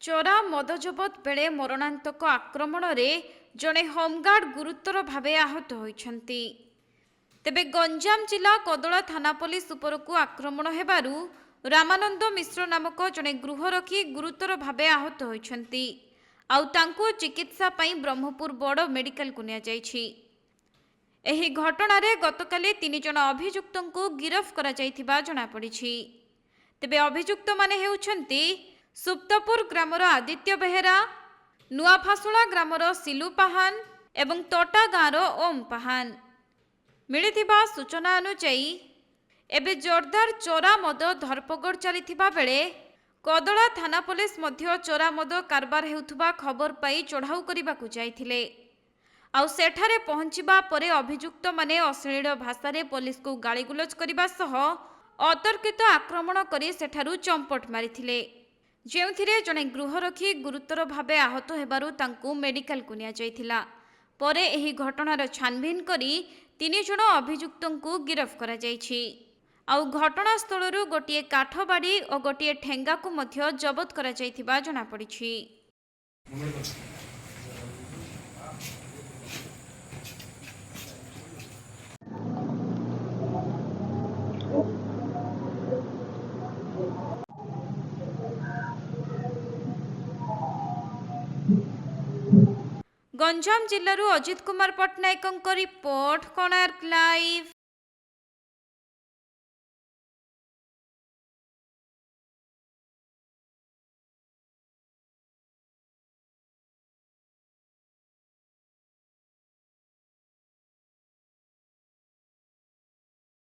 ଚୋରା ମଦ ଜବତ ବେଳେ ମରଣାନ୍ତକ ଆକ୍ରମଣରେ ଜଣେ ହୋମଗାର୍ଡ ଗୁରୁତର ଭାବେ ଆହତ ହୋଇଛନ୍ତି। ତେବେ ଗଞ୍ଜାମ ଜିଲ୍ଲା କଦଳା ଥାନା ପୋଲିସ ଉପରକୁ ଆକ୍ରମଣ ହେବାରୁ ରାମାନନ୍ଦ ମିଶ୍ର ନାମକ ଜଣେ ଗୃହରକ୍ଷୀ ଗୁରୁତର ଭାବେ ଆହତ ହୋଇଛନ୍ତି। ଆଉ ତାଙ୍କୁ ଚିକିତ୍ସା ପାଇଁ ବ୍ରହ୍ମପୁର ବଡ଼ ମେଡିକାଲକୁ ନିଆଯାଇଛି। ଏହି ଘଟଣାରେ ଗତକାଲି 3 ଜଣ ଅଭିଯୁକ୍ତଙ୍କୁ ଗିରଫ କରାଯାଇଥିବା ଜଣାପଡ଼ିଛି। ତେବେ ଅଭିଯୁକ୍ତମାନେ ହେଉଛନ୍ତି ସୁପ୍ତପୁର ଗ୍ରାମର ଆଦିତ୍ୟ ବେହେରା, ନୂଆଫାସୁଳା ଗ୍ରାମର ସିଲୁ ପାହାନ ଏବଂ ତୋଟା ଗାଁର ଓମ୍ ପାହାନ। ମିଳିଥିବା ସୂଚନା ଅନୁଯାୟୀ ଏବେ ଜୋରଦାର ଚୋରା ମଦ ଧରପଗଡ଼ ଚାଲିଥିବା ବେଳେ କଦଳା ଥାନା ପୋଲିସ ମଧ୍ୟ ଚୋରା ମଦ କାରବାର ହେଉଥିବା ଖବର ପାଇ ଚଢ଼ାଉ କରିବାକୁ ଯାଇଥିଲେ। ଆଉ ସେଠାରେ ପହଞ୍ଚିବା ପରେ ଅଭିଯୁକ୍ତମାନେ ଅଶ୍ଳୀଳ ଭାଷାରେ ପୋଲିସକୁ ଗାଳିଗୁଲଜ କରିବା ସହ ଅତର୍କିତ ଆକ୍ରମଣ କରି ସେଠାରୁ ଚମ୍ପଟ ମାରିଥିଲେ, ଯେଉଁଥିରେ ଜଣେ ଗୃହରକ୍ଷୀ ଗୁରୁତର ଭାବେ ଆହତ ହେବାରୁ ତାଙ୍କୁ ମେଡିକାଲକୁ ନିଆଯାଇଥିଲା। ପରେ ଏହି ଘଟଣାର ଛାନଭିନ କରି 3 ଜଣ ଅଭିଯୁକ୍ତଙ୍କୁ ଗିରଫ କରାଯାଇଛି। ଆଉ ଘଟଣାସ୍ଥଳରୁ ଗୋଟିଏ କାଠ ବାଡ଼ି ଓ ଗୋଟିଏ ଠେଙ୍ଗାକୁ ମଧ୍ୟ ଜବତ କରାଯାଇଥିବା ଜଣାପଡ଼ିଛି। ଗଞ୍ଜାମ ଜିଲ୍ଲାରୁ ଅଜିତ କୁମାର ପଟ୍ଟନାୟକଙ୍କ ରିପୋର୍ଟ, କୋଣାର୍କ ଲାଇଭ୍।